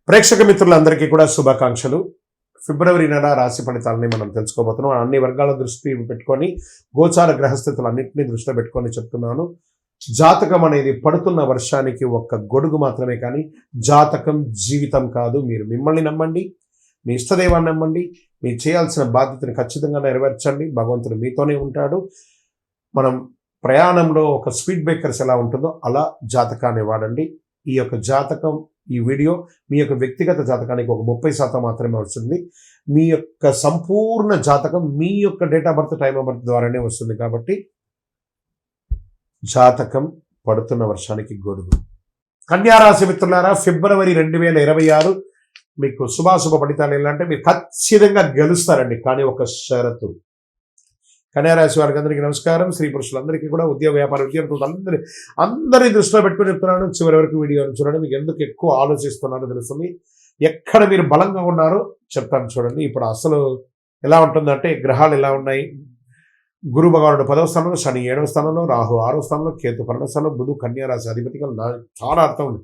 ప్రేక్షక మిత్రులందరికీ కూడా శుభాకాంక్షలు. ఫిబ్రవరి నెల రాశి ఫలితాలని మనం తెలుసుకోబోతున్నాం. అన్ని వర్గాల దృష్టి పెట్టుకొని గోచార గ్రహస్థితులన్నింటినీ దృష్టిలో పెట్టుకొని చెప్తున్నాను. జాతకం అనేది పడుతున్న వర్షానికి ఒక్క గొడుగు మాత్రమే, కానీ జాతకం జీవితం కాదు. మీరు మిమ్మల్ని నమ్మండి, మీ ఇష్టదైవాన్ని నమ్మండి, మీరు చేయాల్సిన బాధ్యతను ఖచ్చితంగా నెరవేర్చండి. భగవంతుడు మీతోనే ఉంటాడు. మనం ప్రయాణంలో ఒక స్పీడ్ బ్రేకర్స్ ఎలా ఉంటుందో అలా జాతకాన్ని వాడండి. ఈ యొక్క జాతకం, ఈ వీడియో మీ యొక్క వ్యక్తిగత జాతకానికి ఒక 30% మాత్రమే వస్తుంది. మీ యొక్క సంపూర్ణ జాతకం మీ యొక్క date of birth, time of birth ద్వారానే వస్తుంది. కాబట్టి జాతకం పడుతున్న వర్షానికి గొడుగు. కన్యారాశి మిత్రులారా, ఫిబ్రవరి 2026 మీకు శుభాశుభ ఫలితాలు ఏంటంటే మీరు ఖచ్చితంగా గెలుస్తారండి. కానీ ఒక షరతు. కన్యారాశి వారికి అందరికీ నమస్కారం. స్త్రీ పురుషులందరికీ కూడా ఉద్యోగ వ్యాపార విద్యార్థులు అందరి దృష్టిలో పెట్టుకుని చెప్తున్నాను. చివరి వరకు వీడియోని చూడండి. మీకు ఎందుకు ఎక్కువ ఆలోచిస్తున్నారో తెలుస్తుంది. ఎక్కడ మీరు బలంగా ఉన్నారో చెప్తాను చూడండి. ఇప్పుడు అసలు ఎలా ఉంటుందంటే గ్రహాలు ఎలా ఉన్నాయి. గురు భగవానుడు 10వ స్థానంలో, శని 7వ స్థానంలో, రాహు 6వ స్థానంలో, కేతు 12వ స్థానంలో, బుధు కన్యారాశి అధిపతిగా చాలా అర్థం ఉంది.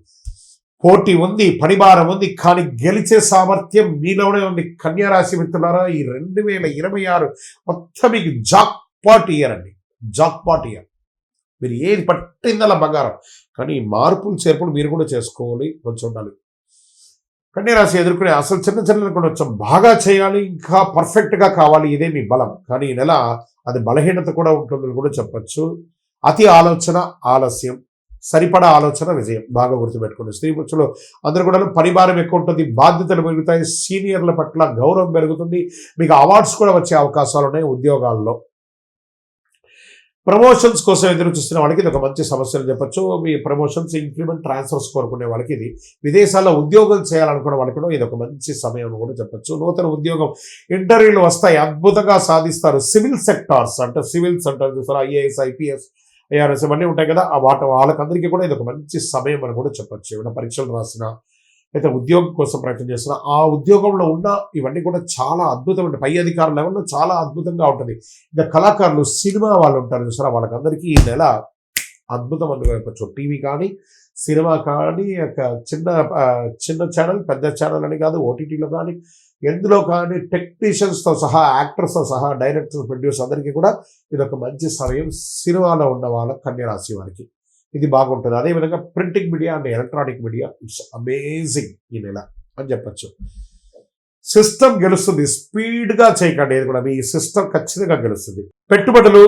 పోటీ ఉంది, పనిభారం ఉంది, కానీ గెలిచే సామర్థ్యం మీలోనే ఉంది. కన్యారాశి మిత్రులారా, ఈ 2026 మొత్తం మీకు జాక్ పాట్ ఇయర్ అండి. Jackpot year. మీరు ఏది పట్టిందలా బంగారం. కానీ మార్పులు చేర్పులు మీరు కూడా చేసుకోవాలి, కొంచెం ఉండాలి. కన్యారాశి ఎదుర్కొనే అసలు చిన్న చిన్న కొంచెం బాగా చేయాలి, ఇంకా పర్ఫెక్ట్గా కావాలి. ఇదే మీ బలం. కానీ ఈ నెల అది బలహీనత కూడా ఉంటుందని కూడా చెప్పచ్చు. అతి ఆలోచన ఆలస్యం, సరిపడా ఆలోచన విజయం. బాగా గుర్తుపెట్టుకోండి. స్త్రీ పురుషులు అందరూ కూడా పనిభారం ఎక్కువ ఉంటుంది, బాధ్యతలు పెరుగుతాయి, సీనియర్ల పట్ల గౌరవం పెరుగుతుంది, మీకు అవార్డ్స్ కూడా వచ్చే అవకాశాలు ఉన్నాయి. ఉద్యోగాల్లో ప్రమోషన్స్ కోసం ఎదురు చూస్తున్న వాళ్ళకి ఇది ఒక మంచి సమస్యలు చెప్పచ్చు. మీ ప్రమోషన్స్, ఇంక్రిమెంట్, ట్రాన్స్ఫర్స్ కోరుకునే వాళ్ళకి ఇది. విదేశాల్లో ఉద్యోగం చేయాలనుకునే వాళ్ళకి కూడా ఇది ఒక మంచి సమయం కూడా చెప్పచ్చు. నూతన ఉద్యోగం ఇంటర్వ్యూలు వస్తాయి, అద్భుతంగా సాధిస్తారు. సివిల్ సెక్టార్స్ అంటే సివిల్స్ అంటారు చూస్తారా, ఐఏఎస్, ఐపీఎస్, ఐఆర్ఎస్ ఇవన్నీ ఉంటాయి కదా, వాళ్ళకందరికీ కూడా ఇది ఒక మంచి సమయం అని కూడా చెప్పచ్చు. ఏమైనా పరీక్షలు రాసినా అయితే ఉద్యోగం కోసం ప్రయత్నం చేస్తున్నా, ఆ ఉద్యోగంలో ఉన్న ఇవన్నీ కూడా చాలా అద్భుతమైన పై అధికారుల లెవెల్లో చాలా అద్భుతంగా ఉంటుంది. ఇంకా కళాకారులు, సినిమా వాళ్ళు ఉంటారు చూసారా, వాళ్ళకందరికీ ఈ నెల అద్భుతం అని చెప్పచ్చు. టీవీ కానీ, సినిమా కానీ, చిన్న ఛానల్, పెద్ద ఛానల్ అని కాదు, ఓటీటీలో కానీ, ఎందులో కానీ టెక్నీషియన్స్తో సహా, యాక్టర్స్తో సహా, డైరెక్టర్స్, ప్రొడ్యూసర్ అందరికీ కూడా ఇది ఒక మంచి సమయం. సినిమాలో ఉన్న వాళ్ళ కన్యారాశి వారికి ఇది బాగుంటుంది. అదేవిధంగా printing media and electronic media it's amazing ఈ నెల అని చెప్పచ్చు. సిస్టమ్ గెలుస్తుంది. స్పీడ్గా చేయకండి. ఇది కూడా మీ సిస్టమ్ ఖచ్చితంగా గెలుస్తుంది. పెట్టుబడులు,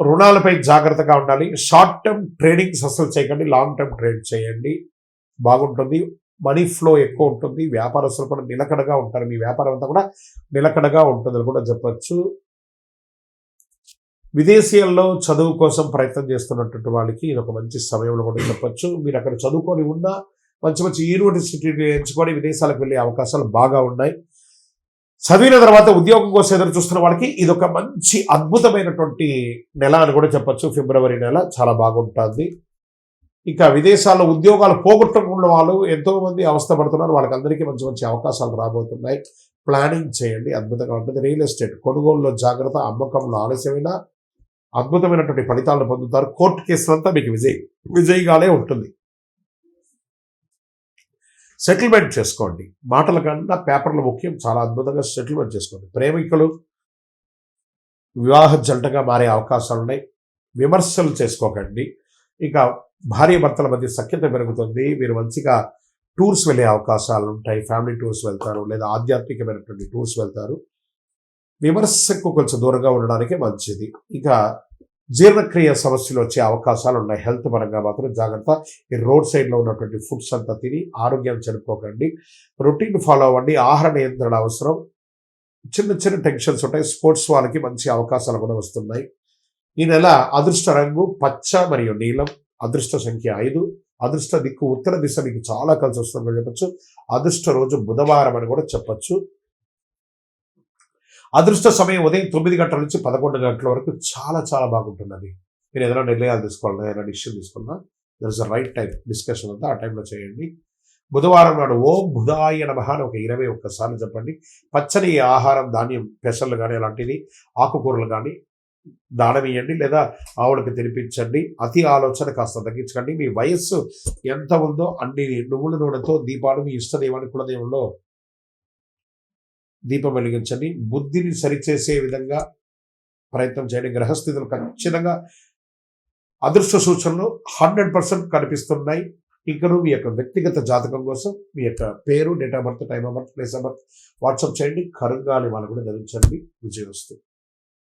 రుణాలపై జాగ్రత్తగా ఉండాలి. షార్ట్ టర్మ్ ట్రేడింగ్స్ అసలు చేయకండి, లాంగ్ టర్మ్ ట్రేడ్ చేయండి, బాగుంటుంది. మనీ ఫ్లో ఎక్కువ ఉంటుంది. వ్యాపారస్తులు కూడా నిలకడగా ఉంటారు. మీ వ్యాపారం అంతా కూడా నిలకడగా ఉంటుందని కూడా చెప్పచ్చు. విదేశీయాల్లో చదువు కోసం ప్రయత్నం చేస్తున్నటువంటి వాళ్ళకి ఇది ఒక మంచి సమయంలో కూడా చెప్పచ్చు. మీరు అక్కడ చదువుకొని ఉన్నా మంచి మంచి యూనివర్సిటీని ఎంచుకొని విదేశాలకు వెళ్ళే అవకాశాలు బాగా ఉన్నాయి. చదివిన తర్వాత ఉద్యోగం కోసం ఎదురు చూస్తున్న వాళ్ళకి ఇది ఒక మంచి అద్భుతమైనటువంటి నెల అని కూడా చెప్పచ్చు. ఫిబ్రవరి నెల చాలా బాగుంటుంది. ఇంకా విదేశాల్లో ఉద్యోగాలు పోగొట్టుకున్న వాళ్ళు ఎంతో మంది అవస్థపడుతున్నారు. వాళ్ళకందరికీ మంచి మంచి అవకాశాలు రాబోతున్నాయి. ప్లానింగ్ చేయండి, అద్భుతంగా ఉంటుంది. రియల్ ఎస్టేట్ కొనుగోలులో జాగ్రత్త, అమ్మకంలో ఆలస్యమైన అద్భుతమైనటువంటి ఫలితాలను పొందుతారు. కోర్టు కేసులంతా మీకు విజయగానే ఉంటుంది. సెటిల్మెంట్ చేసుకోండి. మాటల కన్నా పేపర్లు ముఖ్యం. చాలా అద్భుతంగా సెటిల్మెంట్ చేసుకోండి. ప్రేమికులు వివాహ జంటగా మారే అవకాశాలు ఉన్నాయి. విమర్శలు చేసుకోకండి. ఇంకా భార్య భర్తల మధ్య సఖ్యత పెరుగుతుంది. మీరు మంచిగా టూర్స్ వెళ్ళే అవకాశాలు ఉంటాయి. ఫ్యామిలీ టూర్స్ వెళ్తారు, లేదా ఆధ్యాత్మికమైనటువంటి టూర్స్ వెళ్తారు. విమర్శకు కొంచెం దూరంగా ఉండడానికి మంచిది. ఇంకా జీర్ణక్రియ సమస్యలు వచ్చే అవకాశాలు ఉన్నాయి. హెల్త్ పరంగా మాత్రం జాగ్రత్త. ఈ రోడ్ సైడ్లో ఉన్నటువంటి ఫుడ్స్ అంతా తిని ఆరోగ్యాన్ని చెడుకోకండి. రొటీన్ ఫాలో అవ్వండి. ఆహార నియంత్రణ అవసరం. చిన్న చిన్న టెన్షన్స్ ఉంటాయి. స్పోర్ట్స్ వాళ్ళకి మంచి అవకాశాలు కూడా వస్తున్నాయి. ఈ నెల అదృష్ట రంగు పచ్చ మరియు నీలం. అదృష్ట సంఖ్య 5. అదృష్ట దిక్కు ఉత్తర దిశ మీకు చాలా కలిసి వస్తుందని చెప్పచ్చు. అదృష్ట రోజు బుధవారం అని కూడా చెప్పచ్చు. అదృష్ట సమయం ఉదయం 9 గంటల నుంచి 11 గంటల వరకు చాలా చాలా బాగుంటుందండి. మీరు ఏదైనా నిర్ణయాలు తీసుకోవాలన్నా, ఏదైనా డిసిషన్ తీసుకున్నా there is a right time. Discussion అంతా ఆ టైంలో చేయండి. బుధవారం నాడు ఓం బుధాయ నమః అని ఒక 21 సార్లు చెప్పండి. పచ్చని ఆహారం, ధాన్యం, పెసర్లు కానీ అలాంటివి, ఆకుకూరలు కానీ దానం ఇవ్వండి లేదా ఆవులకు తినిపించండి. అతి ఆలోచన కాస్త తగ్గించకండి. మీ వయస్సు ఎంత ఉందో అన్ని నువ్వుల నూనెతో దీపాలు మీ ఇష్టదేవానికి కులదేవంలో దీపం వెలిగించండి. బుద్ధిని సరిచేసే విధంగా ప్రయత్నం చేయండి. గ్రహస్థితులు ఖచ్చితంగా అదృష్ట సూచనలు 100% కనిపిస్తున్నాయి. ఇంకను మీ యొక్క వ్యక్తిగత జాతకం కోసం మీ యొక్క పేరు, date of birth, time of birth, place of birth WhatsApp చేయండి. కరుంగాలి వాళ్ళు కూడా ధరించండి. విజయవస్తు.